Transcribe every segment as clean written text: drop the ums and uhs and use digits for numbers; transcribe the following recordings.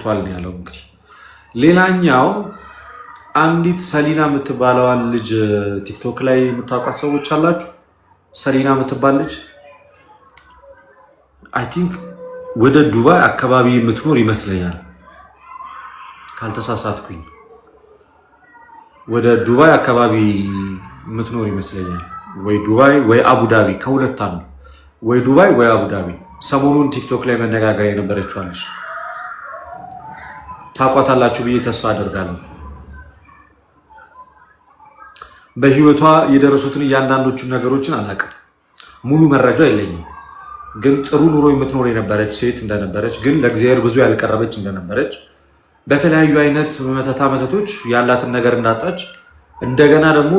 መጥቷል ነው ያለው። እንግዲህ ሌላኛው አንዲት ሰሊና የምትባለዋን ልጅ ቲክቶክ ላይ የምታውቋት ሰዎች አላችሁ? ሰሊና የምትባል ልጅ አይ ቲንክ ወደ ዱባይ አካባቢ የምትኖር ይመስለኛል ካልተሳሳትኩኝ። ወደ ዱባይ አካባቢ የምትኖር ይመስለኛል። ወይ ዱባይ ወይ አቡዳቢ ከሁለት አንዱ፣ ወይ ዱባይ ወይ አቡዳቢ። ሰሞኑን ቲክቶክ ላይ መነጋገር የነበረችዋለች። ታውቋታላችሁ ብዬ ተስፋ አደርጋለሁ። በህይወቷ የደረሱትን እያንዳንዶቹን ነገሮችን አላውቅም፣ ሙሉ መረጃ የለኝም። ግን ጥሩ ኑሮ የምትኖር የነበረች ሴት እንደነበረች፣ ግን ለእግዚአብሔር ብዙ ያልቀረበች እንደነበረች፣ በተለያዩ አይነት መተቶች ያላትን ነገር እንዳጣች፣ እንደገና ደግሞ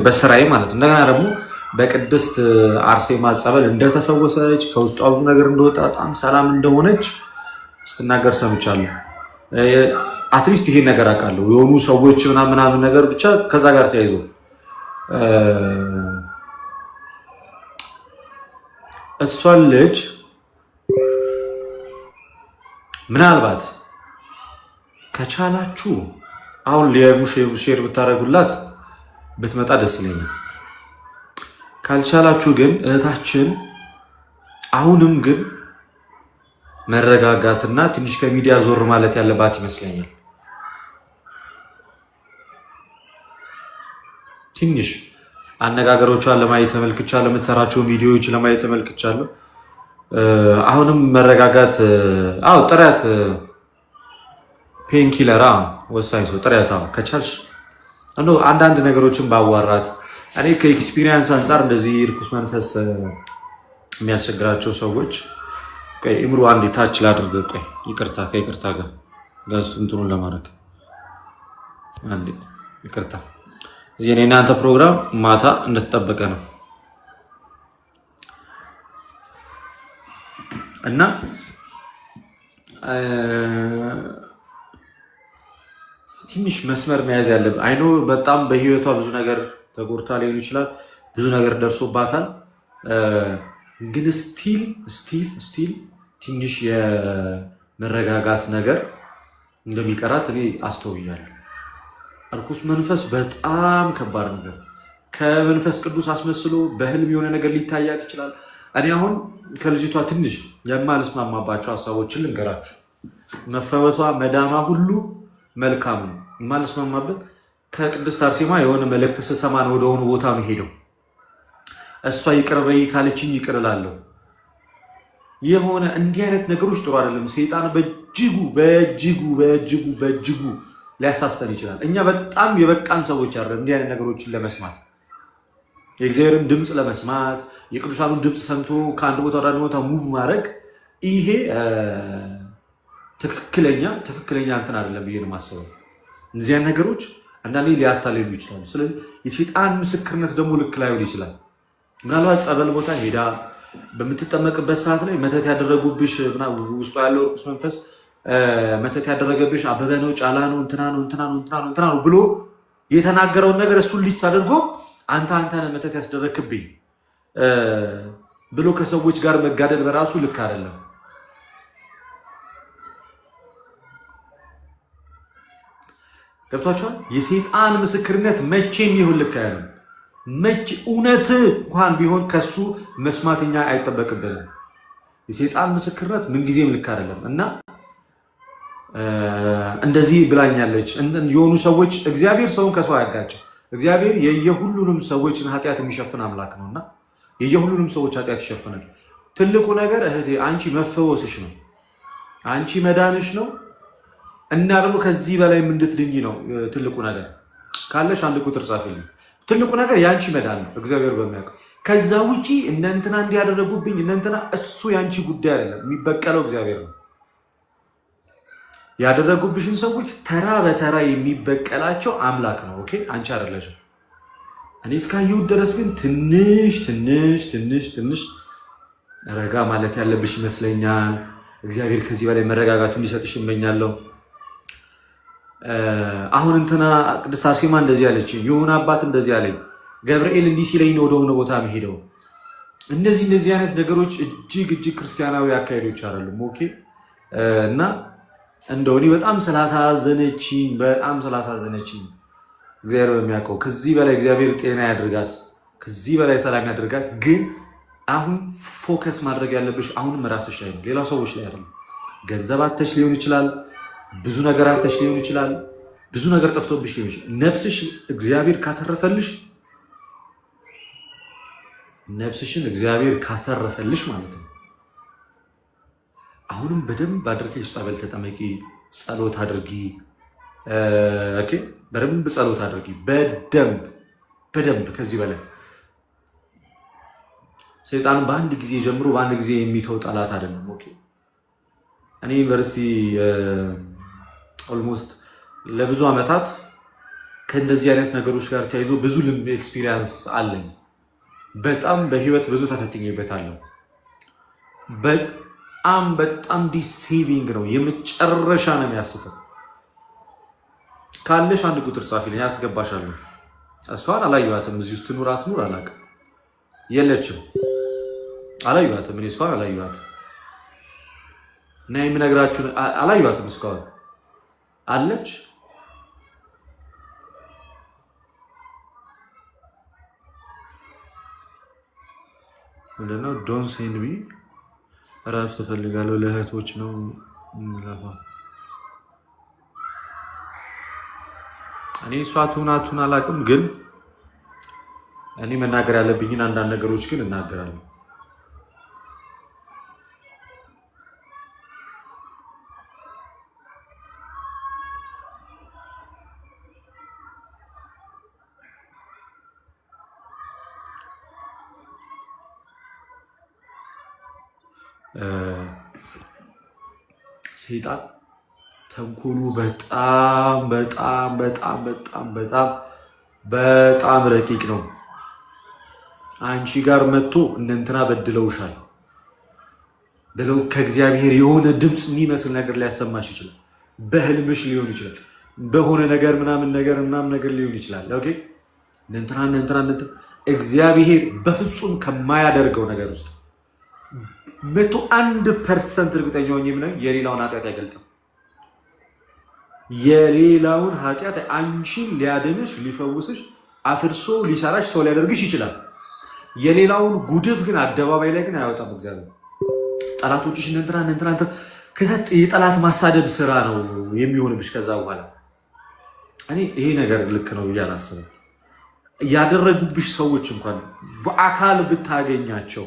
በስራዬ ማለት እንደገና ደግሞ በቅድስት አርሴማ ጸበል እንደተፈወሰች፣ ከውስጧ ብዙ ነገር እንደወጣ፣ በጣም ሰላም እንደሆነች ስትናገር ሰምቻለሁ። አትሊስት ይሄን ነገር አውቃለሁ። የሆኑ ሰዎች ምናምን ነገር ብቻ ከዛ ጋር ተያይዞ እሷን ልጅ ምናልባት ከቻላችሁ አሁን ሊያዩ ሼር ብታደርጉላት ብትመጣ ደስ ይለኛል። ካልቻላችሁ ግን እህታችን አሁንም ግን መረጋጋትና ትንሽ ከሚዲያ ዞር ማለት ያለባት ይመስለኛል። ትንሽ አነጋገሮቿን ለማየት ተመልክቻለሁ፣ የምትሰራቸው ቪዲዮዎች ለማየት ተመልክቻለሁ። አሁንም መረጋጋት። አዎ ጥረት ፔንኪለር ወሳኝ ሰው ጥረት ከቻልሽ አንዳንድ ነገሮችን ባዋራት። እኔ ከኤክስፒሪየንስ አንጻር እንደዚህ ርኩስ መንፈስ የሚያስቸግራቸው ሰዎች ኢምሩ አንዴ ታች ላድርግ። ቆይ ይቅርታ፣ ከይቅርታ ጋር ጋር እንትኑን ለማድረግ አንዴ ይቅርታ። እዚህ እኔ እናንተ ፕሮግራም ማታ እንደተጠበቀ ነው እና ትንሽ መስመር መያዝ ያለብን። አይኖ በጣም በህይወቷ ብዙ ነገር ተጎድታ ሊሆን ይችላል፣ ብዙ ነገር ደርሶባታል። ግን ስቲል ትንሽ የመረጋጋት ነገር እንደሚቀራት እኔ አስተውያለሁ። እርኩስ መንፈስ በጣም ከባድ ነገር፣ ከመንፈስ ቅዱስ አስመስሎ በህልም የሆነ ነገር ሊታያት ይችላል። እኔ አሁን ከልጅቷ ትንሽ የማልስማማባቸው ሀሳቦችን ልንገራችሁ። መፈወሷ መዳኗ ሁሉ መልካም ነው። የማልስማማበት ከቅድስት አርሴማ የሆነ መልእክት ስሰማ ነው ወደሆኑ ቦታ መሄደው። እሷ ይቅር በይ ካለችኝ ይቅር እላለሁ። የሆነ እንዲህ አይነት ነገሮች ጥሩ አይደለም። ሰይጣን በእጅጉ ሊያሳስተን ይችላል። እኛ በጣም የበቃን ሰዎች አይደለም እንዲህ አይነት ነገሮችን ለመስማት፣ የእግዚአብሔርን ድምፅ ለመስማት፣ የቅዱሳኑን ድምፅ ሰምቶ ከአንድ ቦታ ወደ አንድ ቦታ ሙቭ ማድረግ። ይሄ ትክክለኛ እንትን አይደለም ብዬ ነው የማስበው። እነዚያን ነገሮች አንዳንዴ ሊያታልሉ ይችላሉ። ስለዚህ የሰይጣን ምስክርነት ደግሞ ልክ ላይሆን ይችላል። ምናልባት ጸበል ቦታ ሄዳ በምትጠመቅበት ሰዓት ላይ መተት ያደረጉብሽ ውስጡ ያለው ርኩስ መንፈስ መተት ያደረገብሽ አበበ ነው፣ ጫላ ነው፣ እንትና ነው ብሎ የተናገረውን ነገር እሱን ሊስት አድርጎ አንተ ነህ መተት ያስደረክብኝ ብሎ ከሰዎች ጋር መጋደል በራሱ ልክ አይደለም። ገብቷችኋል? የሰይጣን ምስክርነት መቼም ይሁን ልክ አይደለም። እውነት እንኳን ቢሆን ከሱ መስማትኛ አይጠበቅብንም። የሰይጣን ምስክርነት ምንጊዜም ልክ አይደለም እና እንደዚህ ብላኛለች የሆኑ ሰዎች። እግዚአብሔር ሰውን ከሰው አያጋጭም። እግዚአብሔር የየሁሉንም ሰዎችን ኃጢአት የሚሸፍን አምላክ ነውና የየሁሉንም ሰዎች ኃጢአት ይሸፍናል። ትልቁ ነገር እህቴ አንቺ መፈወስሽ ነው፣ አንቺ መዳንሽ ነው እና ደግሞ ከዚህ በላይ እንድትድኝ ነው ትልቁ ነገር። ካለሽ አንድ ቁጥር ጻፊልኝ። ትልቁ ነገር የአንቺ መዳን ነው እግዚአብሔር በሚያውቀው። ከዛ ውጪ እነንትና እንዲያደረጉብኝ እነንትና እሱ የአንቺ ጉዳይ አይደለም። የሚበቀለው እግዚአብሔር ነው። ያደረጉብሽን ሰዎች ተራ በተራ የሚበቀላቸው አምላክ ነው። ኦኬ አንቺ አይደለሽም። እኔ እስካየሁት ድረስ ግን ትንሽ ረጋ ማለት ያለብሽ ይመስለኛል። እግዚአብሔር ከዚህ በላይ መረጋጋቱ እንዲሰጥሽ እመኛለሁ። አሁን እንትና ቅድስት አርሴማ እንደዚህ ያለች፣ የሆነ አባት እንደዚህ ያለኝ፣ ገብርኤል እንዲህ ሲለኝ ነው ወደሆነ ቦታ የሚሄደው። እንደዚህ አይነት ነገሮች እጅግ ክርስቲያናዊ አካሄዶች አይደሉም። ኦኬ እና እንደው እኔ በጣም ስላሳዘነችኝ እግዚአብሔር በሚያውቀው ከዚህ በላይ እግዚአብሔር ጤና ያድርጋት፣ ከዚህ በላይ ሰላም ያድርጋት። ግን አሁን ፎከስ ማድረግ ያለብሽ አሁንም ራስሽ ላይ ነው፣ ሌላ ሰዎች ላይ አይደለም። ገንዘብ አተሽ ሊሆን ይችላል፣ ብዙ ነገር አተሽ ሊሆን ይችላል፣ ብዙ ነገር ጠፍቶብሽ ሊሆን ይችላል። ነፍስሽ እግዚአብሔር ካተረፈልሽ ነፍስሽን እግዚአብሔር ካተረፈልሽ ማለት ነው። አሁንም በደንብ አድርገሽ ጸበል ተጠመቂ፣ ጸሎት አድርጊ። ኦኬ በደንብ ጸሎት አድርጊ። በደንብ ከዚህ በላይ ሰይጣን በአንድ ጊዜ ጀምሮ በአንድ ጊዜ የሚተው ጠላት አይደለም። ኦኬ እኔ ዩኒቨርሲቲ ኦልሞስት ለብዙ ዓመታት ከእንደዚህ አይነት ነገሮች ጋር ተያይዞ ብዙ ልምድ ኤክስፒሪየንስ አለኝ። በጣም በህይወት ብዙ ተፈትኜበታለሁ። በጣም ዲሴቪንግ ነው፣ የመጨረሻ ነው የሚያስተው። ካለሽ አንድ ቁጥር ጻፊልኝ፣ ያስገባሻለሁ። እስካሁን አላየኋትም። እዚህ ውስጥ ትኑር አትኑር አላውቅም። የለችም፣ አላየኋትም። እኔ እስካሁን አላየኋትም እና የምነግራችሁ አላየኋትም እስካሁን። አለች ምንድነው? ዶን ሴንድ ሚ እረፍት እፈልጋለሁ፣ ለእህቶች ነው ምለፋ። እኔ እሷ ትሁን አላውቅም፣ ግን እኔ መናገር ያለብኝን አንዳንድ ነገሮች ግን እናገራለሁ። ሰይጣን ተንኮሉ በጣም ረቂቅ ነው። አንቺ ጋር መጥቶ እንትና በድለውሻል ብለው ከእግዚአብሔር የሆነ ድምፅ የሚመስል ነገር ሊያሰማሽ ይችላል። በህልምሽ ሊሆን ይችላል፣ በሆነ ነገር ምናምን ነገር ሊሆን ይችላል። ኦኬ እንትና እግዚአብሔር በፍጹም ከማያደርገው ነገር ውስጥ 101% እርግጠኛ ሆኜ የምነው የሌላውን ኃጢአት አይገልጥም። የሌላውን ኃጢአት አንቺን ሊያድንሽ፣ ሊፈውስሽ፣ አፍርሶ ሊሰራሽ፣ ሰው ሊያደርግሽ ይችላል። የሌላውን ጉድፍ ግን አደባባይ ላይ ግን አያወጣም እግዚአብሔር። ጠላቶችሽ እንትና ከዛ የጠላት ማሳደድ ስራ ነው የሚሆንብሽ። ከዛ በኋላ እኔ ይሄ ነገር ልክ ነው ብዬ አላስብም። ያደረጉብሽ ሰዎች እንኳን በአካል ብታገኛቸው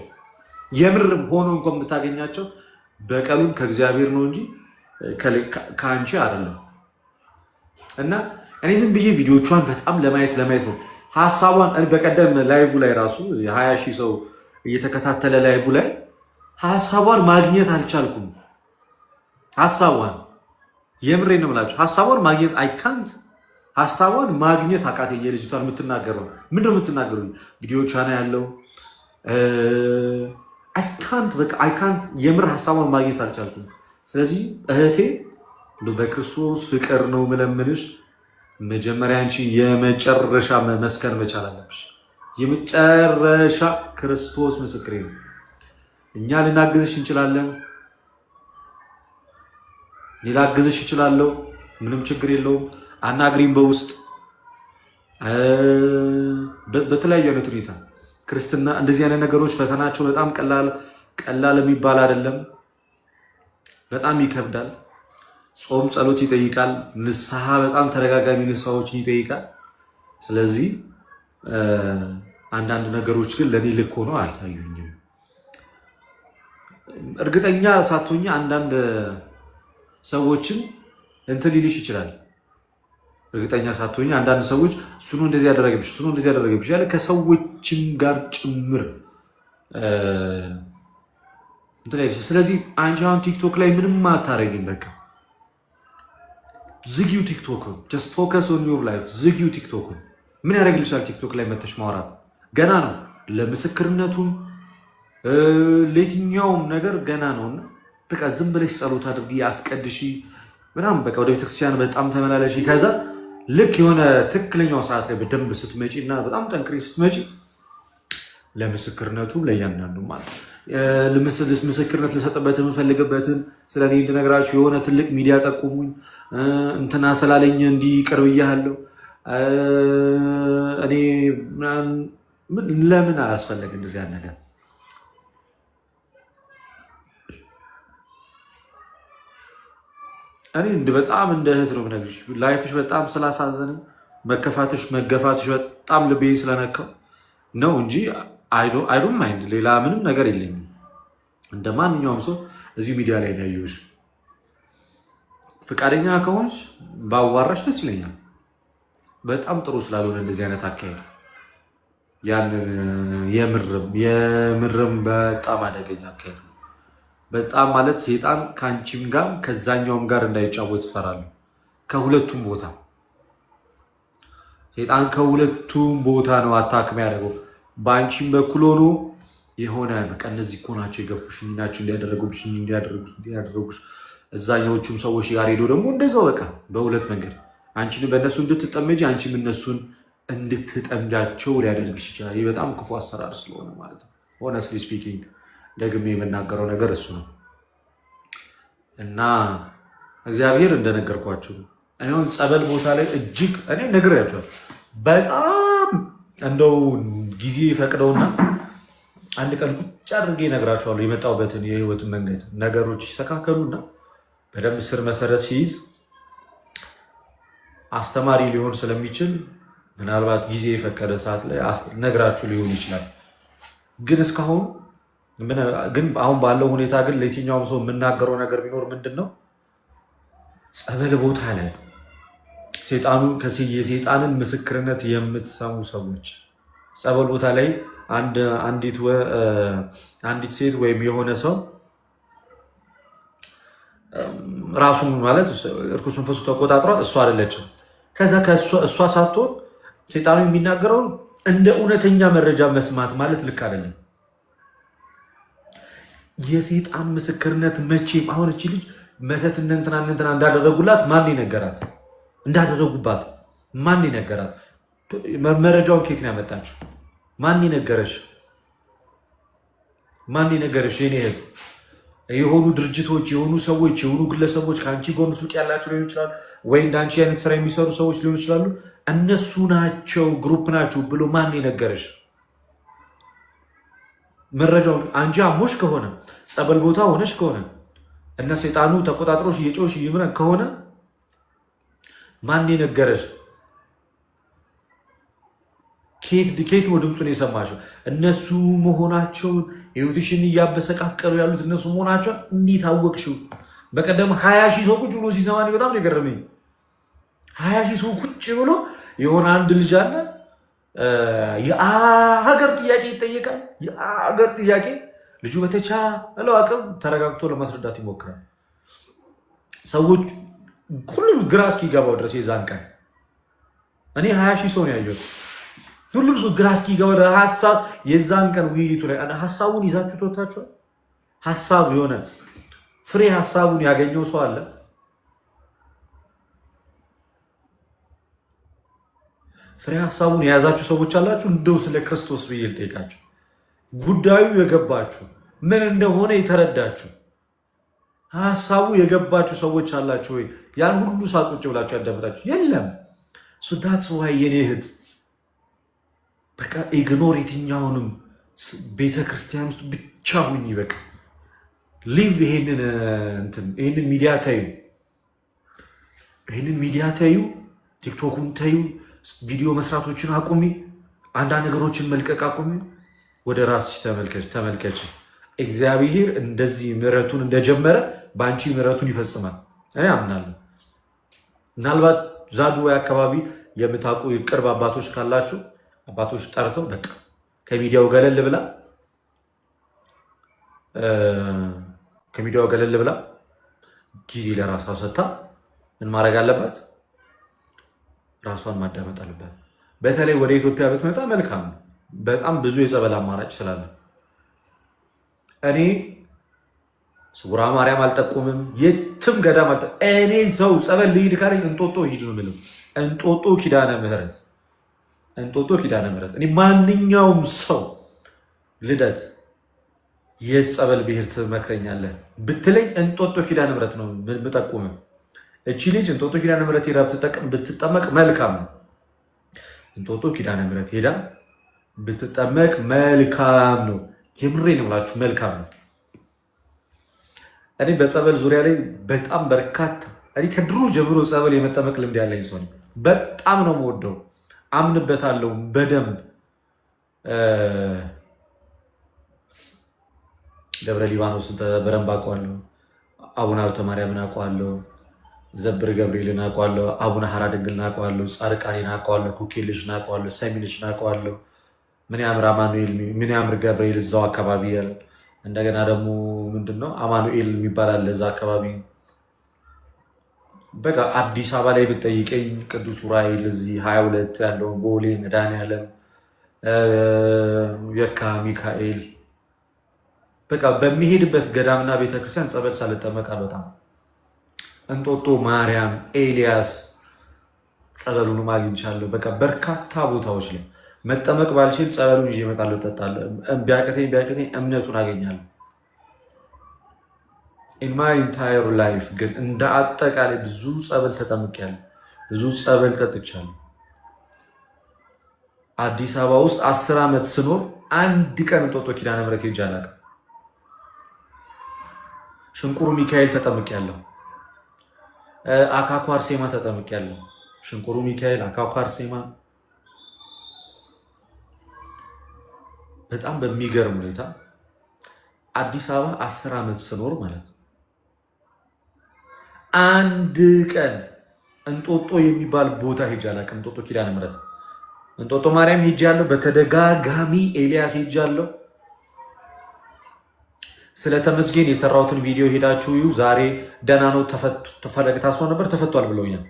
የምርም ሆኖ እንኳን ብታገኛቸው በቀሉን ከእግዚአብሔር ነው እንጂ ከአንቺ አይደለም። እና እኔ ዝም ብዬ ቪዲዮቿን በጣም ለማየት ነው ሀሳቧን። በቀደም ላይቭ ላይ ራሱ የ20,000 ሰው እየተከታተለ ላይቭ ላይ ሀሳቧን ማግኘት አልቻልኩም። ሀሳቧን የምሬ ነው የምላችሁ፣ ሀሳቧን ማግኘት አይካንት ሀሳቧን ማግኘት አቃተኝ። የልጅቷን የምትናገረው ምንድነው የምትናገረው? ቪዲዮቿ ነው ያለው አይካንት የምር ሀሳቧን ማግኘት አልቻልኩም። ስለዚህ እህቴ በክርስቶስ ፍቅር ነው ምለምንሽ፣ መጀመሪያ አንቺ የመጨረሻ መስከር መቻል አለብሽ። የመጨረሻ ክርስቶስ ምስክሬ ነው። እኛ ልናግዝሽ እንችላለን፣ ላግዝሽ እችላለሁ፣ ምንም ችግር የለውም። አናግሪም በውስጥ በተለያዩ አይነት ሁኔታ ክርስትና እንደዚህ አይነት ነገሮች ፈተናቸው በጣም ቀላል የሚባል አይደለም። በጣም ይከብዳል። ጾም ጸሎት ይጠይቃል። ንስሐ በጣም ተደጋጋሚ ንስሐዎችን ይጠይቃል። ስለዚህ አንዳንድ ነገሮች ግን ለኔ ልክ ሆኖ አልታዩኝም። እርግጠኛ ሳትሆኝ አንዳንድ ሰዎችን እንትን ሊልሽ ይችላል። እርግጠኛ ሳትሆኝ አንዳንድ ሰዎች እሱ ነው እንደዚህ ያደረገብሽ ያለ ከሰዎችም ጋር ጭምር ስለዚህ አንቺ አሁን ቲክቶክ ላይ ምንም አታረጊም። በቃ ዝጊው ቲክቶክን። ጀስት ፎከስ ኦን ዩር ላይፍ። ዝጊው ቲክቶክን። ምን ያደርግልሻል? ቲክቶክ ላይ መተሽ ማውራት ገና ነው። ለምስክርነቱም ለየትኛውም ነገር ገና ነውና በቃ ዝም ብለሽ ጸሎት አድርጊ፣ አስቀድሺ ምናምን በቃ ወደ ቤተክርስቲያን በጣም ተመላለሺ። ከዛ ልክ የሆነ ትክክለኛው ሰዓት ላይ በደንብ ስትመጪ እና በጣም ጠንክሬ ስትመጪ ለምስክርነቱ ለእያንዳንዱ ማለት ምስክርነት ልሰጥበት የምፈልግበትን ስለ እኔ እንድነግራችሁ የሆነ ትልቅ ሚዲያ ጠቁሙኝ፣ እንትና ስላለኝ እንዲህ ቅርብ እያለሁ እኔ ለምን አያስፈለግ እንደዚያ ነገር? እኔ በጣም እንደ እህት ነው የምነግርሽ። ላይፍሽ በጣም ስላሳዘነኝ መከፋትሽ መገፋትሽ በጣም ልቤ ስለነካው ነው እንጂ አይዶን ማይንድ ሌላ ምንም ነገር የለኝም። እንደ ማንኛውም ሰው እዚህ ሚዲያ ላይ ነው ያየሁሽ። ፈቃደኛ ከሆንሽ ባዋራሽ ደስ ይለኛል። በጣም ጥሩ ስላልሆነ እንደዚህ አይነት አካሄድ ያንን የምርም በጣም አደገኛ አካሄድ ነው። በጣም ማለት ሴጣን ከአንቺም ጋር ከዛኛውም ጋር እንዳይጫወት እፈራለሁ። ከሁለቱም ቦታ ሴጣን ከሁለቱም ቦታ ነው አታክም ያደርገው። በአንቺም በኩል ሆኖ የሆነ በቃ እነዚህ እኮ ናቸው የገፉሽ ናቸው እንዲያደረጉሽ እዛኛዎቹም ሰዎች ጋር ሄዶ ደግሞ እንደዛው በቃ በሁለት መንገድ አንቺን በእነሱ እንድትጠመጂ አንቺም እነሱን እንድትጠምጃቸው ሊያደርግሽ ይችላል። ይህ በጣም ክፉ አሰራር ስለሆነ ማለት ነው። ሆነስትሊ ስፒኪንግ ደግሜ የምናገረው ነገር እሱ ነው እና እግዚአብሔር እንደነገርኳችሁ አሁን ጸበል ቦታ ላይ እጅግ እኔ ነግሬያችኋለሁ። በጣም እንደው ጊዜ ፈቅደውና አንድ ቀን ቁጭ አድርጌ እነግራችኋለሁ የመጣሁበትን የህይወትን መንገድ ነገሮች ይስተካከሉና በደንብ ስር መሰረት ሲይዝ አስተማሪ ሊሆን ስለሚችል ምናልባት ጊዜ የፈቀደ ሰዓት ላይ ነግራችሁ ሊሆን ይችላል። ግን እስካሁን ግን አሁን ባለው ሁኔታ ግን ለየትኛውም ሰው የምናገረው ነገር ቢኖር ምንድን ነው፣ ጸበል ቦታ ላይ የሴጣንን ምስክርነት የምትሰሙ ሰዎች ጸበል ቦታ ላይ አንዲት ሴት ወይም የሆነ ሰው ራሱን ማለት እርኩስ መንፈሱ ተቆጣጥሯት እሷ አይደለችም። ከዛ እሷ ሳትሆን ሴጣኑ የሚናገረውን እንደ እውነተኛ መረጃ መስማት ማለት ልክ አይደለም። የሴጣን ምስክርነት መቼም አሁን እቺ ልጅ መተት እንትና እንዳደረጉላት ማን ይነገራት? እንዳደረጉባት ማን ይነገራት? መረጃውን ከየት ነው ያመጣችው? ማን ይነገረሽ? ማን ይነገረሽ? የኔ እህት የሆኑ ድርጅቶች የሆኑ ሰዎች የሆኑ ግለሰቦች ከአንቺ ጎን ሱቅ ያላቸው ሊሆን ይችላል፣ ወይ እንዳንቺ አይነት ስራ የሚሰሩ ሰዎች ሊሆን ይችላሉ። እነሱ ናቸው ግሩፕ ናቸው ብሎ ማን የነገረሽ? መረጃውን አንቺ አሞሽ ከሆነ ጸበል ቦታ ሆነሽ ከሆነ እና ሰይጣኑ ተቆጣጥሮሽ እየጮሽ ይምረን ከሆነ ማን የነገረሽ? ኬት ነው ድምፁን የሰማሽው? እነሱ መሆናቸውን ህይወትሽን እያበሰቃቀሉ ያሉት እነሱ መሆናቸውን እንዴት አወቅሽው? በቀደም 20 ሺህ ሰው ቁጭ ብሎ ሲሰማኝ በጣም የገረመኝ 20 ሺህ ሰው ቁጭ ብሎ የሆነ አንድ ልጅ አለ የሀገር ጥያቄ ይጠየቃል። የሀገር ጥያቄ ልጁ በተቻለው አቅም ተረጋግቶ ለማስረዳት ይሞክራል። ሰዎች ሁሉም ግራ እስኪገባው ድረስ የዛን ቀን እኔ 20 ሺህ ሰው ነው ያየሁት። ሁሉም ሰው ግራ እስኪገባው ሀሳብ የዛን ቀን ውይይቱ ላይ ሀሳቡን ይዛችሁ ተወታችኋል። ሀሳብ የሆነ ፍሬ ሀሳቡን ያገኘው ሰው አለ። ፍሬ ሀሳቡን የያዛችሁ ሰዎች አላችሁ። እንደው ስለ ክርስቶስ ብዬ ልጠይቃችሁ፣ ጉዳዩ የገባችሁ ምን እንደሆነ የተረዳችሁ ሀሳቡ የገባችሁ ሰዎች አላችሁ ወይ? ያን ሁሉ ሳቁጭ ብላችሁ ያዳመጣችሁ የለም። ሱዳት ሰዋይ የኔ እህት በቃ ኢግኖር የትኛውንም ቤተክርስቲያን ውስጥ ብቻ ሁኝ። በቃ ሊቭ ይሄንን ሚዲያ ታዩ፣ ቲክቶኩን ታዩ፣ ቪዲዮ መስራቶችን አቁሚ፣ አንዳንድ ነገሮችን መልቀቅ አቁሚ። ወደ ራስሽ ተመልከች። እግዚአብሔር እንደዚህ ምሕረቱን እንደጀመረ በአንቺ ምሕረቱን ይፈጽማል። እኔ አምናለሁ። ምናልባት ዛድወይ አካባቢ የምታውቁ የቅርብ አባቶች ካላችሁ አባቶች ጠርተው በቃ ከሚዲያው ገለል ብላ ጊዜ ለራሷ ሰጥታ ምን ማድረግ አለባት? ራሷን ማዳመጥ አለባት። በተለይ ወደ ኢትዮጵያ ብትመጣ መልካም ነው። በጣም ብዙ የጸበል አማራጭ ስላለ እኔ ስውራ ማርያም አልጠቁምም፣ የትም ገዳም እኔ ሰው ጸበል ልሂድ ካለኝ እንጦጦ ሂድ ነው የምለው። እንጦጦ ኪዳነ ምህረት እኔ ማንኛውም ሰው ልደት የት ጸበል ብሄር ትመክረኛለህ ብትለኝ እንጦጦ ኪዳነ ምሕረት ነው የምጠቁምህ። እቺ ልጅ እንጦጦ ኪዳነ ምሕረት ሄዳ ብትጠመቅ መልካም ነው። እንጦጦ ኪዳነ ምሕረት ሄዳ ብትጠመቅ መልካም ነው። የምሬ ነው የምላችሁ መልካም ነው። እኔ በጸበል ዙሪያ ላይ በጣም በርካታ እኔ ከድሮ ጀምሮ ጸበል የመጠመቅ ልምድ ያለኝ ሰው ነኝ። በጣም ነው የምወደው፣ አምንበታለሁ በደንብ። ደብረ ሊባኖስን በደንብ አውቀዋለሁ። አቡነ ሀብተ ማርያምን አውቀዋለሁ። ዘብር ገብርኤልን አውቀዋለሁ። አቡነ ሀራ ድንግልን አውቀዋለሁ። ጻድቃኔን አውቀዋለሁ። ኩኬልሽን አውቀዋለሁ። ሰሚንሽን አውቀዋለሁ። ምን ያምር አማኑኤል፣ ምን ያምር ገብርኤል እዛው አካባቢ ያለ። እንደገና ደግሞ ምንድነው አማኑኤል የሚባል አለ እዛ አካባቢ። በቃ አዲስ አበባ ላይ ብትጠይቀኝ ቅዱስ ዑራኤል እዚህ 22 ያለው ቦሌ መድኃኔዓለም፣ የካ ሚካኤል፣ በቃ በሚሄድበት ገዳምና ቤተክርስቲያን ጸበል ሳልጠመቅ አልወጣም። እንጦጦ ማርያም፣ ኤልያስ ጸበሉንም አግኝቻለሁ። በቃ በርካታ ቦታዎች ላይ መጠመቅ ባልችል ጸበሉን ይዤ እመጣለሁ፣ እጠጣለሁ። ቢያቅተኝ እምነቱን አገኛለሁ። ኢን ማይ ኢንታየር ላይፍ ግን እንደ አጠቃላይ ብዙ ጸበል ተጠምቄያለሁ፣ ብዙ ጸበል ጠጥቻለሁ። አዲስ አበባ ውስጥ 10 ዓመት ስኖር አንድ ቀን እንጦጦ ኪዳነ ምሕረት ሄጄ አላውቅም። ሽንቁሩ ሚካኤል ተጠምቄያለሁ። አካኩ አርሴማ ተጠምቄያለሁ። ሽንቁሩ ሚካኤል፣ አካኩ አርሴማ በጣም በሚገርም ሁኔታ አዲስ አበባ 10 ዓመት ስኖር ማለት ነው አንድ ቀን እንጦጦ የሚባል ቦታ ሄጄ አላውቅም። እንጦጦ ኪዳነ ምሕረት፣ እንጦጦ ማርያም ሄጃለሁ በተደጋጋሚ። ኤልያስ ሄጃለሁ። ስለ ተመስገን የሰራሁትን ቪዲዮ ሄዳችሁ እዩ። ዛሬ ደህና ነው፣ ተፈለገ ታስሮ ነበር ተፈቷል ብለውኛል።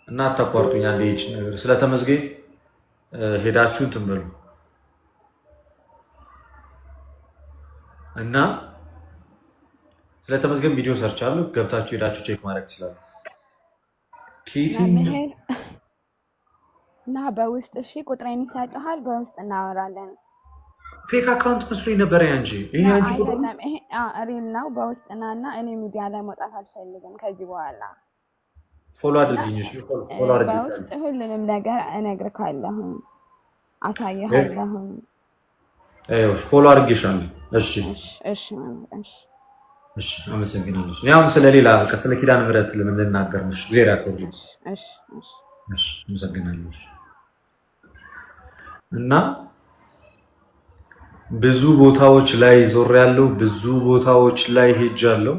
እና አታቋርጡኝ አንዴ ይህች ነገር ስለ ተመስገን ሄዳችሁ እንትን በሉ እና ስለ ተመስገን ቪዲዮ ሰርቻለሁ። ገብታችሁ ሄዳችሁ ቼክ ማድረግ ትችላሉ። እና በውስጥ እሺ፣ ቁጥሬን ይሰጥሃል፣ በውስጥ እናወራለን። ፌክ አካውንት መስሎኝ ነበረ እንጂ ይሄ አንቺ ቁጥር ሪል ነው። በውስጥ እና እኔ ሚዲያ ላይ መውጣት አልፈልግም ከዚህ በኋላ። ፎሎ አድርጊኝ። እሺ፣ ፎሎ አድርጊኝ። በውስጥ ሁሉንም ነገር እነግርካለሁ፣ አሳይሃለሁ። አይሽ ፎሎ አድርጌሻለሁ። እሺ፣ እሺ፣ እሺ፣ አመሰግናለሁ። ያው ስለሌላ በቃ ስለ ኪዳነ ምሕረት ለምን ልናገር ነው? እግዚአብሔር ያክብርልኝ። እሺ፣ እሺ፣ አመሰግናለሁ። እና ብዙ ቦታዎች ላይ ዞሬያለሁ፣ ብዙ ቦታዎች ላይ ሄጃለሁ።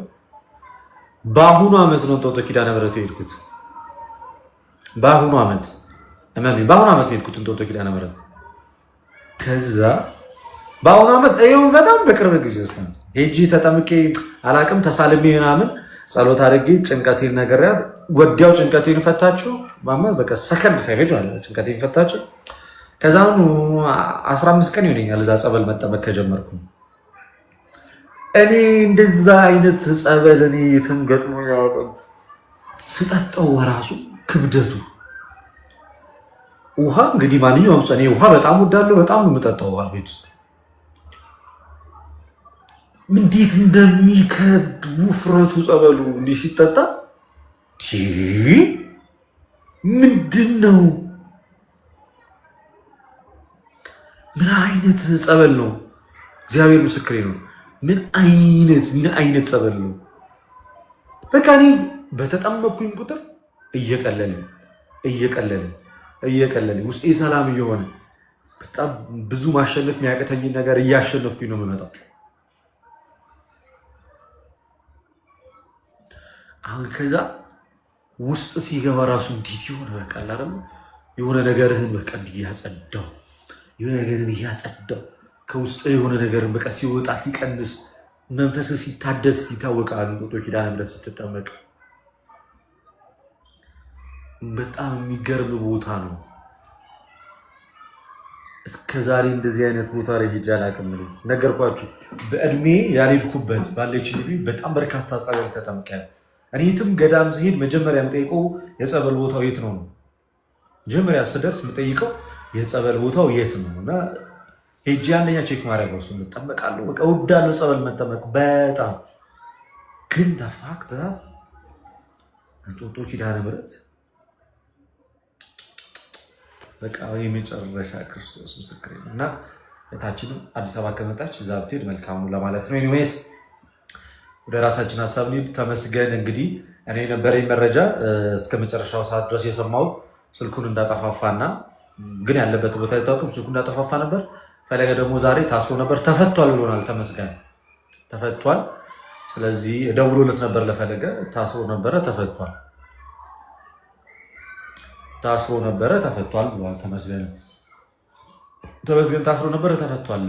በአሁኑ ዓመት ነው እንጦጦ ኪዳነ ምሕረት የሄድኩት። በአሁኑ ዓመት በአሁኑ ዓመት የሄድኩት እንጦጦ ኪዳነ ምሕረት። ከዛ በአሁኑ ዓመት ይኸው በጣም በቅርብ ጊዜ ውስጥ ሄጂ ተጠምቄ አላቅም፣ ተሳልሜ ምናምን ጸሎት አድርጌ ጭንቀቴን ነገርያት፣ ወዲያው ጭንቀቴን ፈታችሁ። በቃ ሰከንድ ሳይሄድ ማለት ጭንቀቴን ፈታችሁ። ከዛ 15 ቀን ይሆነኛል እዛ ጸበል መጠመቅ ከጀመርኩ። እኔ እንደዛ አይነት ጸበል እኔ የትም ገጥሞ ያውቀው ስጠጣው ራሱ ክብደቱ ውሃ እንግዲህ ማንኛውም ሰው እኔ ውሃ በጣም ወዳለሁ፣ በጣም ነው የምጠጣው ውሃ ቤት ውስጥ እንዴት እንደሚከብድ ውፍረቱ ጸበሉ እንዲህ ሲጠጣ ምንድን ነው? ምን አይነት ጸበል ነው? እግዚአብሔር ምስክሬ ነው። ምን አይነት ጸበል ነው? በቃ እኔ በተጠመቅኩኝ ቁጥር እየቀለለኝ ውስጤ ሰላም እየሆነ በጣም ብዙ ማሸነፍ የሚያቅተኝን ነገር እያሸነፍኩኝ ነው የምመጣው። አሁን ከዛ ውስጥ ሲገባ ራሱ እንዴት ይሆነ በቃ አይደል የሆነ ነገርህን በቃ እያጸዳው ከውስጥ የሆነ ነገርን በቃ ሲወጣ ሲቀንስ መንፈስ ሲታደስ ይታወቃል። እንጦጦ ኪዳነ ምሕረት ስትጠመቅ በጣም የሚገርም ቦታ ነው። እስከዛሬ እንደዚህ አይነት ቦታ ላይ ሄጄ አላውቅም። ነገርኳችሁ፣ በእድሜ ያልሄድኩበት ባለች ልቤ በጣም በርካታ ጸበል ተጠምቄያለሁ። እኔ የትም ገዳም ስሄድ መጀመሪያ የምጠይቀው የጸበል ቦታው የት ነው። መጀመሪያ ስደርስ የምጠይቀው የጸበል ቦታው የት ነው እና ሄጄ አንደኛ ቼክ ማድረግ ነው። እሱን እጠመቃለሁ። በቃ እወዳለሁ ጸበል መጠመቅ በጣም ግን ተፋክተ እንጦጦ ኪዳነ ምሕረት በቃ የመጨረሻ ክርስቶስ ምስክሬ ነው እና እታችንም አዲስ አበባ ከመጣች እዛ ብትሄድ መልካሙ ለማለት ነው። ኤኒዌይስ ወደ ራሳችን ሀሳብ ነው። ተመስገን እንግዲህ እኔ የነበረኝ መረጃ እስከ መጨረሻው ሰዓት ድረስ የሰማሁት ስልኩን እንዳጠፋፋና ግን ያለበት ቦታ አይታወቅም። ስልኩን እንዳጠፋፋ ነበር። ፈለገ ደግሞ ዛሬ ታስሮ ነበር ተፈቷል ብሎናል። ተመስገን ተፈቷል። ስለዚህ ደውሎለት ነበር ለፈለገ ታስሮ ነበረ ተፈቷል፣ ታስሮ ነበረ ተፈቷል ብሏል። ተመስገን ታስሮ ነበረ ተፈቷል።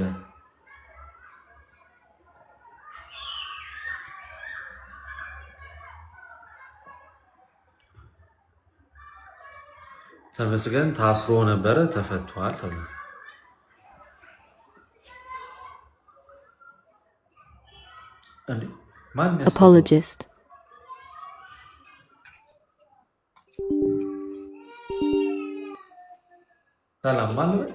ተመስገን ታስሮ ነበረ ተፈቷል ተብሏል። Apologist. ሰላም ማለት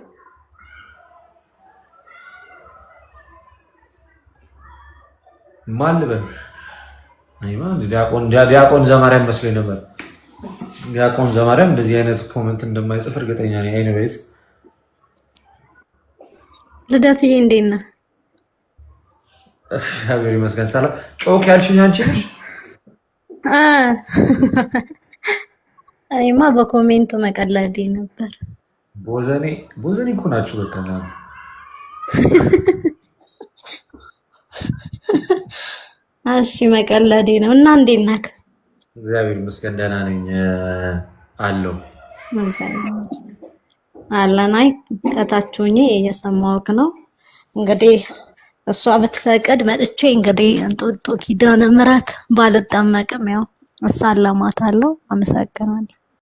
ማን ልበል? ዲያቆን ዘማርያም መስሎኝ ነበር። ዲያቆን ዘማርያም እንደዚህ አይነት ኮሜንት እንደማይጽፍ እርግጠኛ ነኝ። ኤኒዌይስ ልደትዬ እንዴት ነህ? እግዚአብሔር ይመስገን ሰላም። ጮክ ያልሽኝ አንቺ ነሽ? እኔማ በኮሜንቱ መቀለዴ ነበር። ቦዘኔ እኮ ናችሁ በቃ እናንተ። እሺ መቀለዴ ነው። እና እንዴት ነህ? እግዚአብሔር ይመስገን ደህና ነኝ አለው አለናይ ከታች ሆኜ እየሰማሁህ ነው። እንግዲህ እሷ ብትፈቅድ መጥቼ እንግዲህ እንጦጦ ኪዳነ ምሕረት ባልጠመቅም ያው እሳለማታለሁ። አመሰግናለሁ።